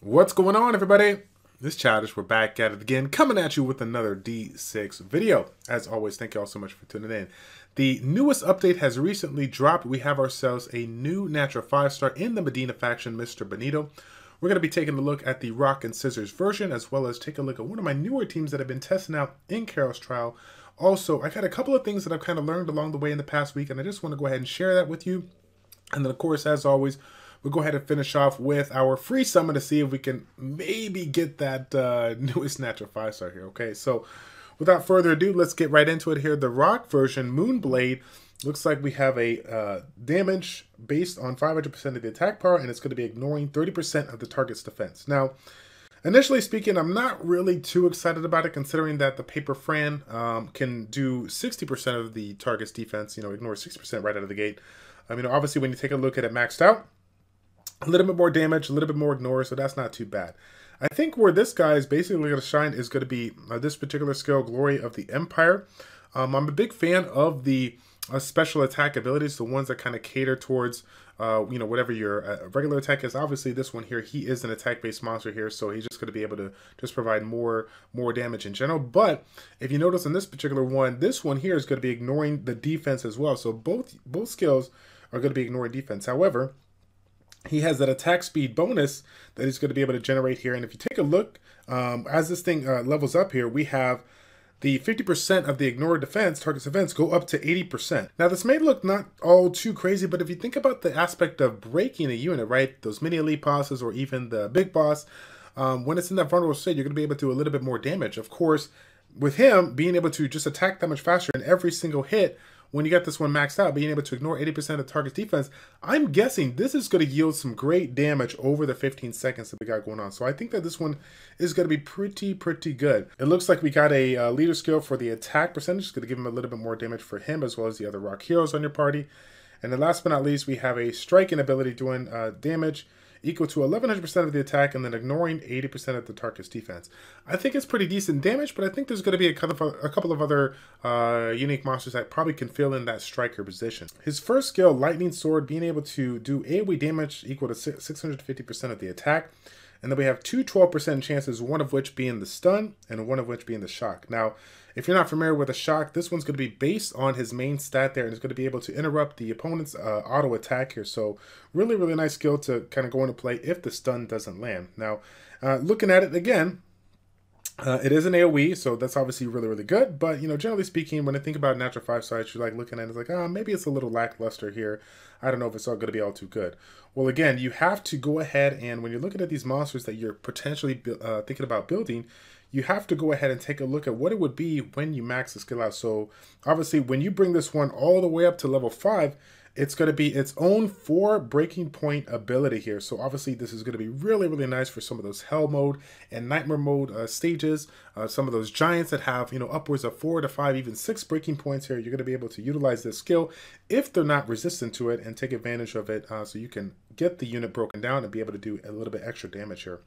What's going on, everybody? This Childish, we're back at it again, coming at you with another D6 video. As always, thank you all so much for tuning in. The newest update has recently dropped. We have ourselves a new natural 5-star in the Medina faction, Mr. Benito. We're going to be taking a look at the rock and scissors version, as well as take a look at one of my newer teams that I've been testing out in Karos trial. Also, I've had a couple of things that I've kind of learned along the way in the past week, and I just want to go ahead and share that with you. And then, of course, as always, we'll go ahead and finish off with our free summon to see if we can maybe get that newest natural 5-star here. Okay, so without further ado, let's get right into it here. The rock version, Moonblade, looks like we have a damage based on 500% of the attack power, and it's going to be ignoring 30% of the target's defense. Now, initially speaking, I'm not really too excited about it, considering that the Paper Fran can do 60% of the target's defense, ignore 60% right out of the gate. Obviously, when you take a look at it maxed out, a little bit more damage, a little bit more ignore, so that's not too bad. I think where this guy is basically going to shine is going to be this particular skill, Glory of the Empire. I'm a big fan of the special attack abilities, the ones that kind of cater towards, whatever your regular attack is. Obviously, this one here, he is an attack-based monster here, so he's just going to be able to just provide more damage in general. But if you notice in this particular one, this one here is going to be ignoring the defense as well. So both skills are going to be ignoring defense. However, he has that attack speed bonus that he's going to be able to generate here. And if you take a look, as this thing levels up here, we have the 50% of the ignored defense, target's defense, go up to 80%. Now, this may look not all too crazy, but if you think about the aspect of breaking a unit, right, those mini elite bosses or even the big boss, when it's in that vulnerable state, you're going to be able to do a little bit more damage. Of course, with him being able to just attack that much faster in every single hit, when you got this one maxed out, being able to ignore 80% of the target's defense, I'm guessing this is going to yield some great damage over the 15 seconds that we got going on. So I think that this one is going to be pretty good. It looks like we got a leader skill for the attack percentage. It's going to give him a little bit more damage for him, as well as the other rock heroes on your party. And then last but not least, we have a striking ability doing damage equal to 1100% of the attack and then ignoring 80% of the target's defense. I think it's pretty decent damage, but I think there's going to be a couple of other unique monsters that probably can fill in that striker position. His first skill, Lightning Sword, being able to do AoE damage equal to 650% of the attack. And then we have two 12% chances, one of which being the stun and one of which being the shock. Now, if you're not familiar with a shock, this one's going to be based on his main stat there, and it's going to be able to interrupt the opponent's auto attack here. So really nice skill to kind of go into play if the stun doesn't land. Now, looking at it again, it is an AoE, so that's obviously really good. But, generally speaking, when I think about natural 5-stars, you're like looking at it, it's like, oh, maybe it's a little lackluster here. I don't know if it's all going to be all too good. Well, again, you have to go ahead and when you're looking at these monsters that you're potentially thinking about building, you have to go ahead and take a look at what it would be when you max the skill out. So obviously, when you bring this one all the way up to level 5, it's going to be its own 4 breaking point ability here. So obviously, this is going to be really nice for some of those hell mode and nightmare mode stages. Some of those giants that have, upwards of 4 to 5, even 6 breaking points here. You're going to be able to utilize this skill if they're not resistant to it and take advantage of it so you can get the unit broken down and be able to do a little bit extra damage here.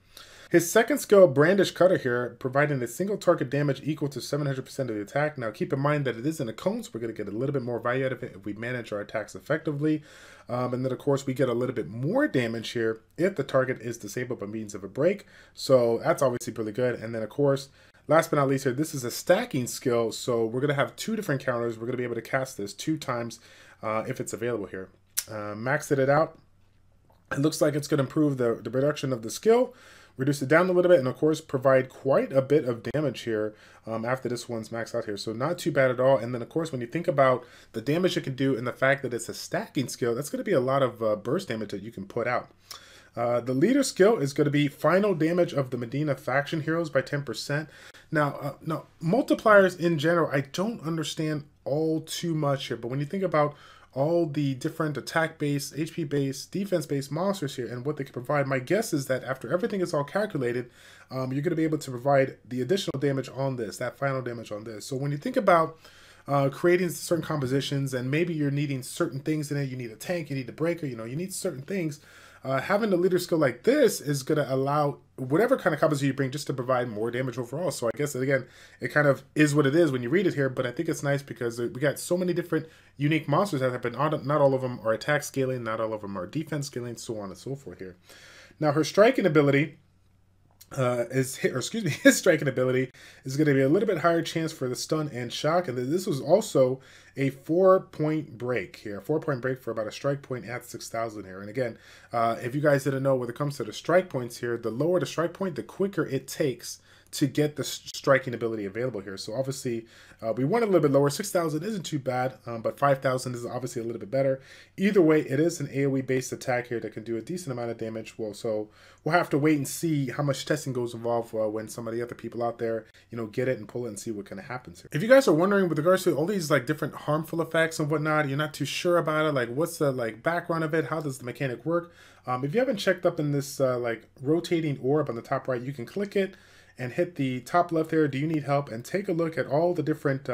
His second skill, Brandish Cutter here, providing a single target damage equal to 700% of the attack. Now, keep in mind that it is in a cone, so we're going to get a little bit more value out of it if we manage our attacks effectively. And then, of course, we get a little bit more damage here if the target is disabled by means of a break. So that's obviously really good. And then, of course, last but not least here, this is a stacking skill, so we're going to have 2 different counters. We're going to be able to cast this 2 times if it's available here. Maxed it out. It looks like it's going to improve the reduction of the skill, reduce it down a little bit, and of course provide quite a bit of damage here after this one's maxed out here. So not too bad at all. And then of course, when you think about the damage it can do and the fact that it's a stacking skill, that's going to be a lot of burst damage that you can put out. The leader skill is going to be final damage of the Medina faction heroes by 10%. Now, multipliers in general, I don't understand all too much here, but when you think about all the different attack-based, HP-based, defense-based monsters here and what they can provide, my guess is that after everything is all calculated, you're going to be able to provide the additional damage on this, that final damage on this. So when you think about creating certain compositions and maybe you're needing certain things in it, you need a tank, you need a breaker, you need certain things, having a leader skill like this is going to allow whatever kind of composition you bring just to provide more damage overall. So I guess, again, it kind of is what it is when you read it here, but I think it's nice because we got so many different unique monsters that have been, not all of them are attack scaling, not all of them are defense scaling, so on and so forth here. Now, her striking ability his striking ability is going to be a little bit higher chance for the stun and shock. And then this was also a 4-point break here, 4-point break for about a strike point at 6,000 here. And again, if you guys didn't know, when it comes to the strike points here, the lower the strike point, the quicker it takes to get the striking ability available here. So obviously we want a little bit lower. 6,000 isn't too bad, but 5,000 is obviously a little bit better. Either way, it is an AoE based attack here that can do a decent amount of damage. Well, so we'll have to wait and see how much testing goes involved when some of the other people out there, you know, get it and pull it and see what kind of happens here. If you guys are wondering with regards to all these like different harmful effects and whatnot, you're not too sure about it, like what's the like background of it, how does the mechanic work? If you haven't checked up in this like rotating orb on the top right, you can click it and hit the top left there, do you need help, and take a look at all the different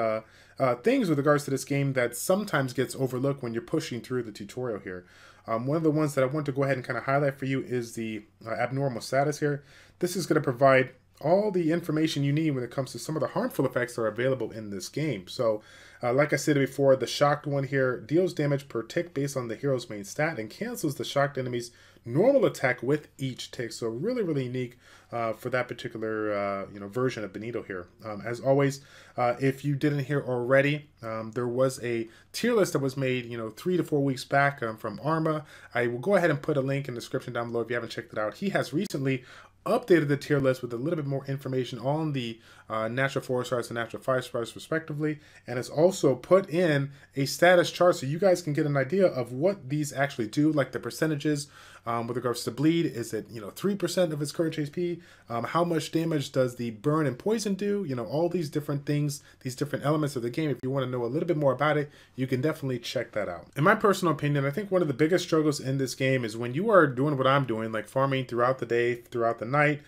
things with regards to this game that sometimes gets overlooked when you're pushing through the tutorial here. One of the ones that I want to go ahead and kind of highlight for you is the abnormal status here. This is going to provide all the information you need when it comes to some of the harmful effects that are available in this game. So like I said before, the shocked one here deals damage per tick based on the hero's main stat and cancels the shocked enemy's normal attack with each tick. So really, really unique for that particular version of Benito here. As always, if you didn't hear already, there was a tier list that was made 3 to 4 weeks back from Arma. I will go ahead and put a link in the description down below if you haven't checked it out. He has recently updated the tier list with a little bit more information on the natural 4 stars and natural 5 stars respectively, and it's also put in a status chart so you guys can get an idea of what these actually do, like the percentages with regards to bleed. Is it 3% of its current HP? How much damage does the burn and poison do? All these different things, these different elements of the game. If you want to know a little bit more about it, you can definitely check that out. In my personal opinion, I think one of the biggest struggles in this game is when you are doing what I'm doing, like farming throughout the day, throughout the night.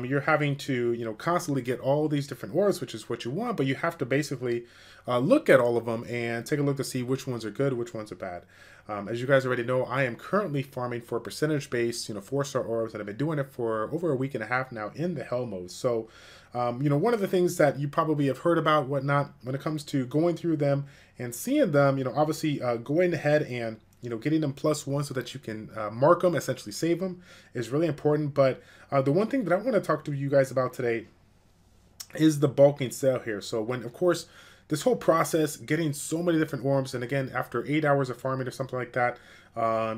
You're having to constantly get all these different orbs, which is what you want, but you have to basically look at all of them and take a look to see which ones are good, which ones are bad. As you guys already know, I am currently farming for percentage-based 4-star orbs, and I've been doing it for over a week and a half now in the hell mode. So one of the things that you probably have heard about whatnot when it comes to going through them and seeing them, obviously going ahead and getting them +1 so that you can mark them, essentially save them, is really important. But the one thing that I want to talk to you guys about today is the bulking sale here. So when, of course, this whole process, getting so many different orbs, and again, after 8 hours of farming or something like that,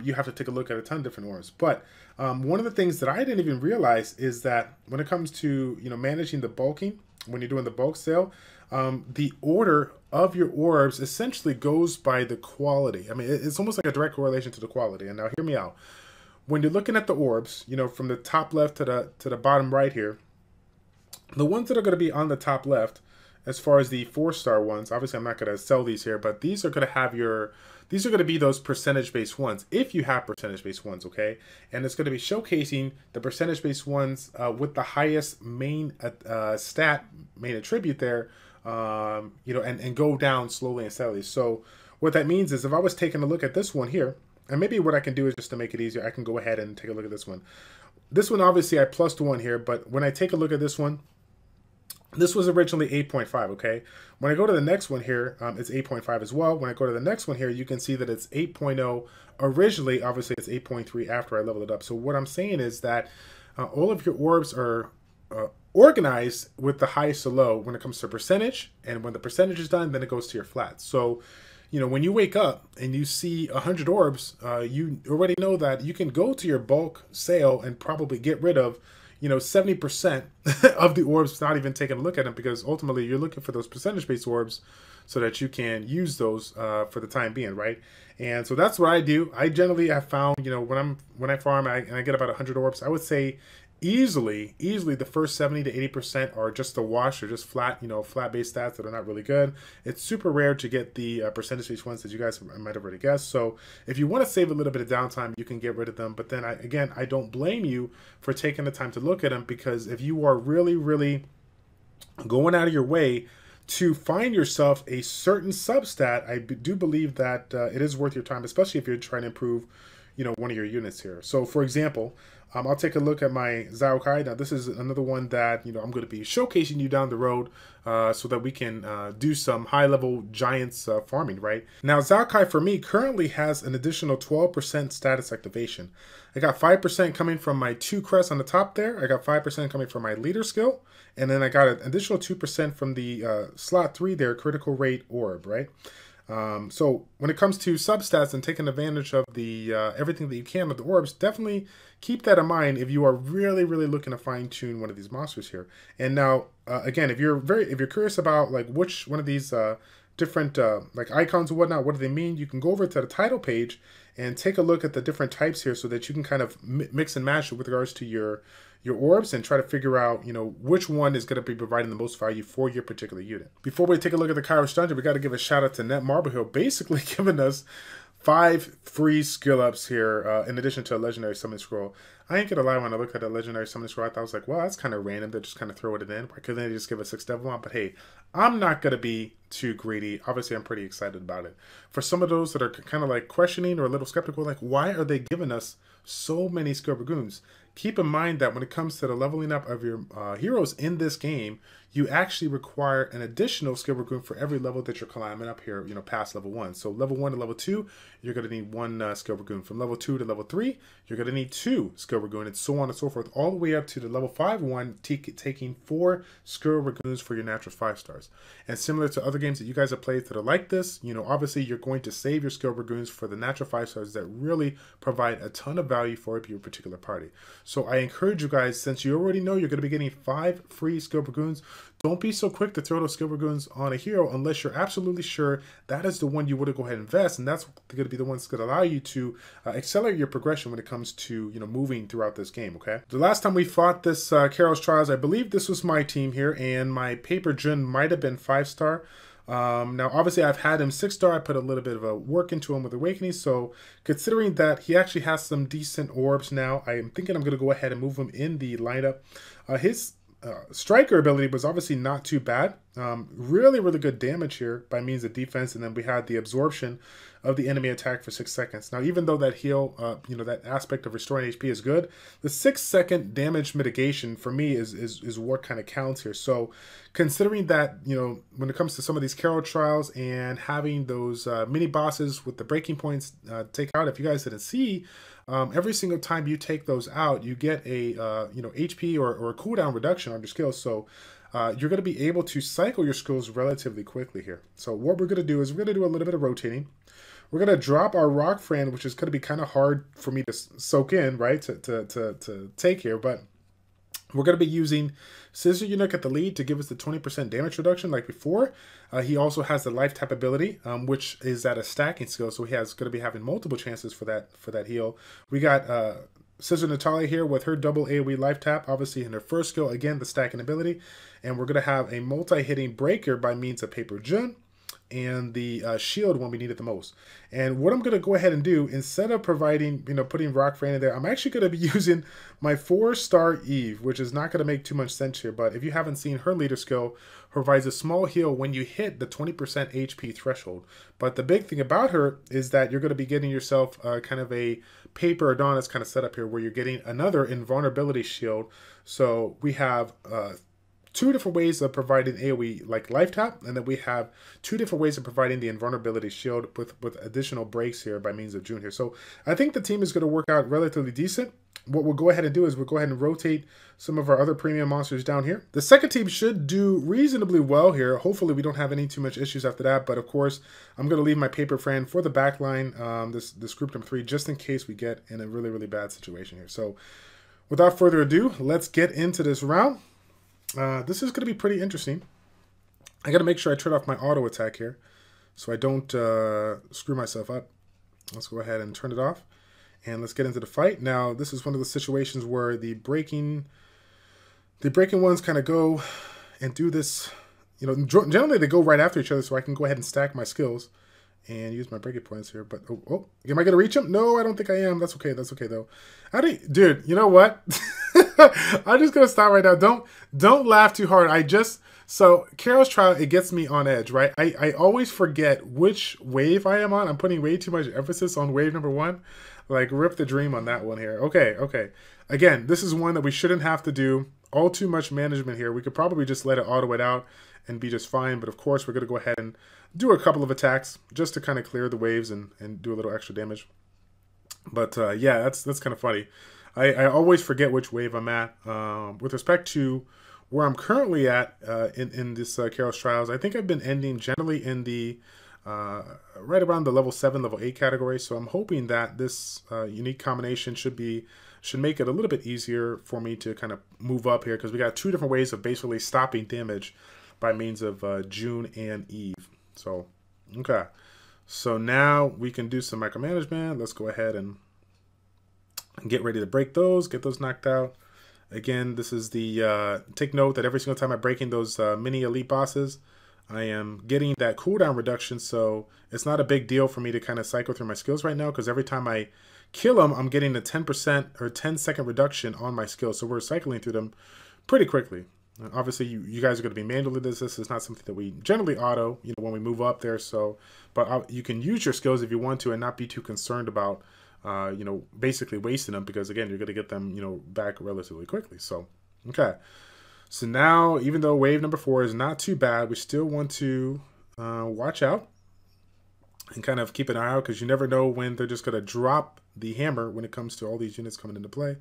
you have to take a look at a ton of different orbs. But one of the things that I didn't even realize is that when it comes to managing the bulking, when you're doing the bulk sale, the order of your orbs essentially goes by the quality. I mean, it's almost like a direct correlation to the quality. And now hear me out. When you're looking at the orbs, from the top left to the bottom right here, the ones that are going to be on the top left, as far as the 4-star ones, obviously I'm not going to sell these here, but these are going to have these are going to be those percentage-based ones, if you have percentage-based ones, okay? And it's going to be showcasing the percentage-based ones with the highest main main attribute there, and go down slowly and steadily. So what that means is if I was taking a look at this one here, and maybe what I can do is just to make it easier, I can go ahead and take a look at this one. This one, obviously, I +1 here, but when I take a look at this one, this was originally 8.5, okay? When I go to the next one here, it's 8.5 as well. When I go to the next one here, you can see that it's 8.0. Originally, obviously, it's 8.3 after I leveled it up. So what I'm saying is that all of your orbs are organized with the highest to low when it comes to percentage. And when the percentage is done, then it goes to your flats. So, when you wake up and you see 100 orbs, you already know that you can go to your bulk sale and probably get rid of 70% of the orbs without even taking a look at them, because ultimately you're looking for those percentage-based orbs so that you can use those for the time being, right? And so that's what I do. I generally have found, when I farm and I get about 100 orbs, I would say easily the first 70 to 80% are just a wash or just flat, flat-based stats that are not really good. It's super rare to get the percentage-based ones that you guys might have already guessed. So if you want to save a little bit of downtime, you can get rid of them. But then I don't blame you for taking the time to look at them, because if you are really, really going out of your way to find yourself a certain substat, I do believe that it is worth your time, especially if you're trying to improve one of your units here. So for example, I'll take a look at my Zaokai. Now, this is another one that, I'm going to be showcasing you down the road so that we can do some high-level giants farming, right? Now, Zaokai, for me, currently has an additional 12% status activation. I got 5% coming from my 2 crests on the top there. I got 5% coming from my leader skill. And then I got an additional 2% from the slot 3 there, critical rate orb, right? So when it comes to substats and taking advantage of the everything that you can with the orbs, definitely keep that in mind if you are really looking to fine tune one of these monsters here. And now again, if you're curious about like which one of these different like icons and whatnot, what do they mean, you can go over to the title page and take a look at the different types here so that you can kind of mix and match it with regards to your orbs and try to figure out, which one is going to be providing the most value for your particular unit. Before we take a look at the Karos dungeon, we got to give a shout out to netmarble here, basically giving us 5 free skill ups here in addition to a legendary summon scroll. I ain't gonna lie, when I looked at a legendary summon scroll, I thought I was like, well, that's kind of random. They just kind of throw it in. Why couldn't they just give a 6 devil on? But hey, I'm not gonna be too greedy. Obviously, I'm pretty excited about it. For some of those that are kind of like questioning or a little skeptical, like, why are they giving us so many skill Ragoons? Keep in mind that when it comes to the leveling up of your heroes in this game, you actually require an additional skill Ragoon for every level that you're climbing up here, past level 1. So level 1 to level 2, you're going to need 1 skill Ragoon. From level 2 to level 3, you're going to need 2 skill Ragoon, and so on and so forth, all the way up to the level 5 one, taking 4 skill Ragoons for your natural 5 stars. And similar to other games that you guys have played that are like this, obviously you're going to save your skill Ragoons for the natural 5 stars that really provide a ton of value for your particular party. So I encourage you guys, since you already know you're going to be getting 5 free skill Ragoons, don't be so quick to throw those skill Ragoons on a hero unless you're absolutely sure that is the one you want to go ahead and invest, and that's going to be the one that's going to allow you to accelerate your progression when it comes to moving throughout this game. Okay. The last time we fought this Karos Trials, I believe this was my team here, and my paper Jun might have been 5-star. Now, obviously, I've had him 6-star. I put a little bit of work into him with Awakening. So, considering that he actually has some decent orbs now, I am thinking I'm going to go ahead and move him in the lineup. His striker ability was obviously not too bad. Really good damage here by means of defense, and then we had the absorption of the enemy attack for 6 seconds. Now, even though that heal, that aspect of restoring HP is good, the 6-second damage mitigation for me is what kind of counts here. So, considering that, when it comes to some of these Karos trials and having those mini bosses with the breaking points take out, if you guys didn't see, every single time you take those out, you get a HP or a cooldown reduction on your skills. So you're going to be able to cycle your skills relatively quickly here. So what we're going to do is we're going to do a little bit of rotating. We're going to drop our rock friend, which is going to be kind of hard for me to soak in, right, to take here. But we're going to be using Scissor Eunuch at the lead to give us the 20% damage reduction like before. He also has the life tap ability, which is at a stacking skill, so he has going to be having multiple chances for that heal. We got Scissor Natalia here with her double AoE life tap, obviously in her first skill, again, the stacking ability. And we're going to have a multi-hitting breaker by means of Paper Jun and the shield when we need it the most. And what I'm going to go ahead and do, instead of providing, putting Rock Friend in there, I'm actually going to be using my 4-star Eve, which is not going to make too much sense here. But if you haven't seen, her leader skill provides a small heal when you hit the 20% HP threshold. But the big thing about her is that you're going to be getting yourself kind of a Paper Adonis kind of setup here, where you're getting another invulnerability shield. So we have 2 different ways of providing AoE like life tap, and then we have 2 different ways of providing the invulnerability shield with additional breaks here by means of June here. So I think the team is going to work out relatively decent. What we'll go ahead and do is we'll go ahead and rotate some of our other premium monsters down here. The second team should do reasonably well here. Hopefully we don't have any too much issues after that, but of course I'm going to leave my paper friend for the back line, this group number 3, just in case we get in a really bad situation here. So without further ado, let's get into this round. This is going to be pretty interesting. I got to make sure I turn off my auto attack here so I don't screw myself up. Let's go ahead and turn it off, and let's get into the fight. Now, this is one of the situations where the breaking ones kind of go and do this. Generally they go right after each other, so I can go ahead and stack my skills and use my breaking points here. But oh, am I gonna reach him? No, I don't think I am. That's okay. That's okay though. Dude, you know what? I'm just gonna stop right now. Don't laugh too hard. So Karos Trial, it gets me on edge, right? I always forget which wave I am on. I'm putting way too much emphasis on wave number 1. Like, rip the dream on that one here. Okay. again, this is one that we shouldn't have to do all too much management here. We could probably just let it auto it out and be just fine. But of course, we're going to go ahead and do a couple of attacks just to kind of clear the waves and do a little extra damage. But yeah, that's kind of funny. I always forget which wave I'm at. With respect to where I'm currently at in this Karos Trials, I think I've been ending generally in the right around the level 7, level 8 category. So I'm hoping that this unique combination should make it a little bit easier for me to kind of move up here, because we got 2 different ways of basically stopping damage by means of June and Eve. So, okay. So now we can do some micromanagement. Let's go ahead and get ready to break those, get those knocked out. Again, this is the, take note that every single time I'm breaking those mini elite bosses, I am getting that cooldown reduction. So it's not a big deal for me to kind of cycle through my skills right now, because every time I kill them, I'm getting a 10% or 10-second reduction on my skills. So we're cycling through them pretty quickly. Obviously, you guys are going to be manually this. This is not something that we generally auto, when we move up there. So, but you can use your skills if you want to and not be too concerned about, basically wasting them, because again, you're going to get them, back relatively quickly. So, okay. So now, even though wave number 4 is not too bad, we still want to watch out and kind of keep an eye out, because you never know when they're just going to drop the hammer when it comes to all these units coming into play.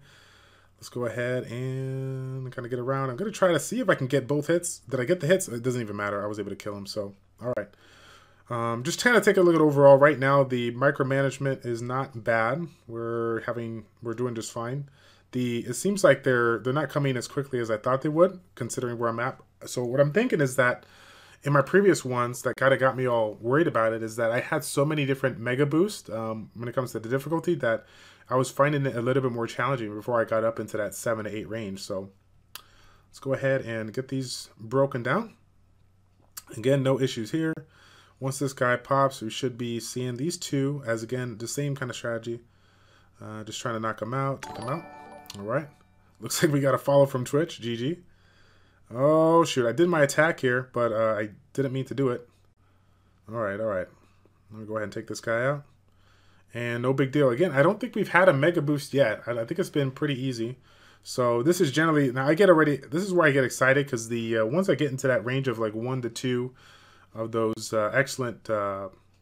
Let's go ahead and kind of get around. I'm going to try to see if I can get both hits. Did I get the hits? It doesn't even matter. I was able to kill him. So, all right. Just kind of take a look at overall. Right now, the micromanagement is not bad. We're doing just fine. It seems like they're not coming as quickly as I thought they would, considering where I'm at. So what I'm thinking is that in my previous ones, that kind of got me all worried about it, is that I had so many different mega boosts when it comes to the difficulty that I was finding it a little bit more challenging before I got up into that 7 to 8 range. So let's go ahead and get these broken down. Again, no issues here. Once this guy pops, we should be seeing these 2 as, again, the same kind of strategy. Just trying to knock them out, take them out. All right. Looks like we got a follow from Twitch. GG. Oh, shoot. I did my attack here, but I didn't mean to do it. All right, all right. Let me go ahead and take this guy out. And no big deal. Again, I don't think we've had a mega boost yet. I think it's been pretty easy. So this is generally, now this is where I get excited, because the once I get into that range of like 1 to 2 of those excellent,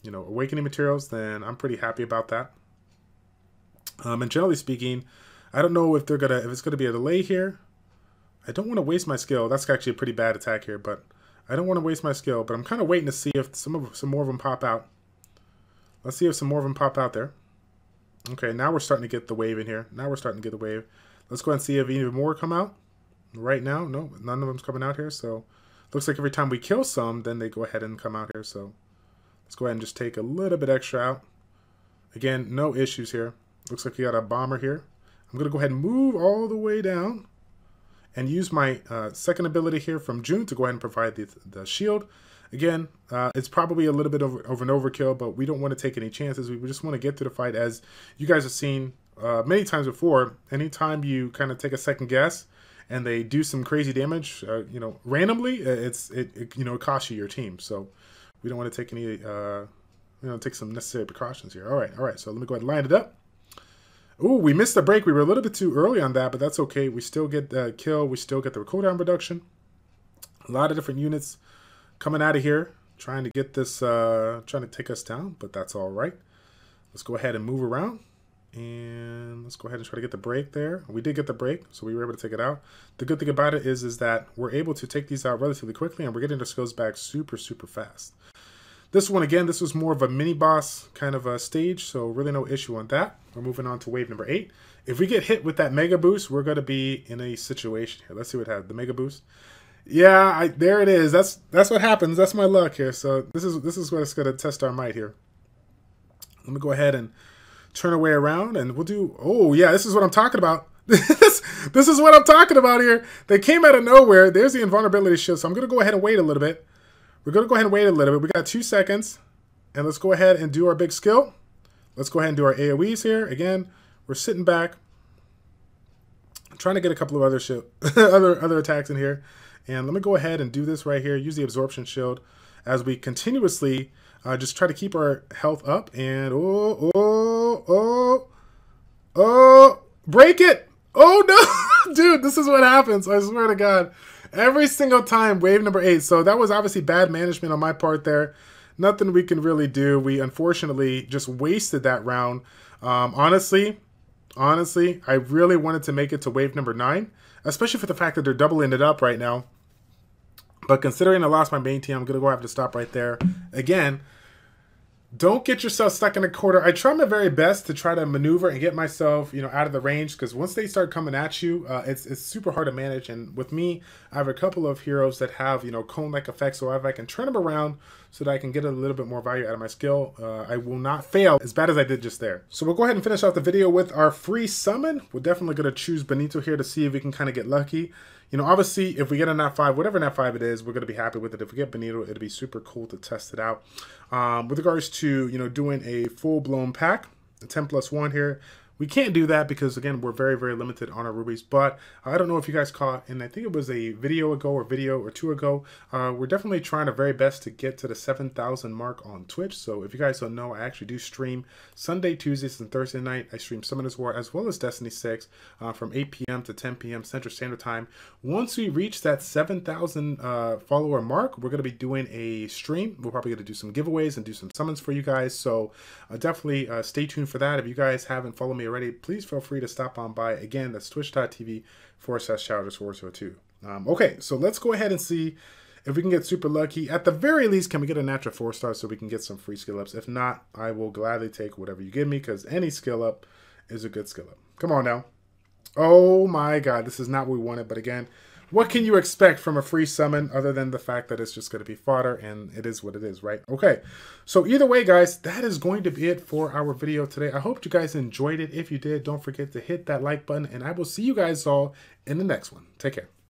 awakening materials, then I'm pretty happy about that. And generally speaking, I don't know if it's gonna be a delay here. I don't want to waste my skill. That's actually a pretty bad attack here, but I don't want to waste my skill. But I'm kind of waiting to see if some more of them pop out. Let's see if some more of them pop out there. Okay, now we're starting to get the wave in here. Now we're starting to get the wave. Let's go ahead and see if even more come out. Right now, no, none of them's coming out here. So looks like every time we kill some, then they go ahead and come out here. So let's go ahead and just take a little bit extra out. Again, no issues here. Looks like we got a bomber here. I'm going to go ahead and move all the way down and use my second ability here from June to go ahead and provide the shield. Again, it's probably a little bit of an overkill, but we don't want to take any chances. We just want to get through the fight. As you guys have seen many times before, anytime you kind of take a second guess and they do some crazy damage, randomly, it costs you your team. So we don't want to take any, take some necessary precautions here. All right. So let me go ahead and line it up. Ooh, we missed the break. We were a little bit too early on that, but that's okay. We still get the kill. We still get the cooldown reduction. A lot of different units coming out of here, trying to get this, trying to take us down, but that's all right. Let's go ahead and move around, and let's go ahead and try to get the break there. We did get the break, so we were able to take it out. The good thing about it is that we're able to take these out relatively quickly, and we're getting our skills back super, super fast. This one, again, this was more of a mini boss kind of a stage, so really no issue on that. We're moving on to wave number 8. If we get hit with that mega boost, we're going to be in a situation here. Let's see what happens. The mega boost. Yeah, there it is. That's what happens. That's my luck here. So this is what's going to test our might here. Let me go ahead and turn away around, and we'll do. Oh yeah, this is what I'm talking about. this is what I'm talking about here. They came out of nowhere. There's the invulnerability shield. So I'm going to go ahead and wait a little bit. We're going to go ahead and wait a little bit. We got 2 seconds, and let's go ahead and do our big skill. Let's go ahead and do our AoEs here. Again, we're sitting back, I'm trying to get a couple of other attacks in here. And let me go ahead and do this right here. Use the absorption shield as we continuously just try to keep our health up. And break it! Oh no, dude, this is what happens. I swear to God. Every single time, wave number 8. So that was obviously bad management on my part there. Nothing we can really do. We unfortunately just wasted that round. Honestly, I really wanted to make it to wave number 9, especially for the fact that they're doubling it up right now. But considering I lost my main team, I'm going to go have to stop right there. Again, don't get yourself stuck in a corner. I try my very best to try to maneuver and get myself, out of the range, because once they start coming at you, it's super hard to manage. And with me, I have a couple of heroes that have, cone-like effects, so if I can turn them around so that I can get a little bit more value out of my skill, I will not fail as bad as I did just there. So we'll go ahead and finish off the video with our free summon. We're definitely going to choose Benito here to see if we can kind of get lucky. Obviously, if we get a nat 5, whatever nat 5 it is, we're going to be happy with it. If we get Benito, it'll be super cool to test it out. With regards to, doing a full-blown pack, a 10+1 here, we can't do that because, again, we're very, very limited on our rubies. But I don't know if you guys caught, and I think it was a video or two ago, we're definitely trying our very best to get to the 7,000 mark on Twitch. So if you guys don't know, I actually do stream Sunday, Tuesdays, and Thursday night. I stream Summoners War as well as Destiny 6 from 8 p.m. to 10 p.m. Central Standard Time. Once we reach that 7,000 follower mark, we're going to be doing a stream. We're probably going to do some giveaways and do some summons for you guys. So definitely stay tuned for that. If you guys haven't followed me already, please feel free to stop on by. Again, that's twitch.tv/Childish402. Okay, so let's go ahead and see if we can get super lucky. At the very least, can we get a natural 4-star so we can get some free skill ups? If not, I will gladly take whatever you give me, because any skill up is a good skill up. Come on now. Oh my God, this is not what we wanted, but again, what can you expect from a free summon other than the fact that it's just going to be fodder, and it is what it is, right? Okay, so either way, guys, that is going to be it for our video today. I hope you guys enjoyed it. If you did, don't forget to hit that like button, and I will see you guys all in the next one. Take care.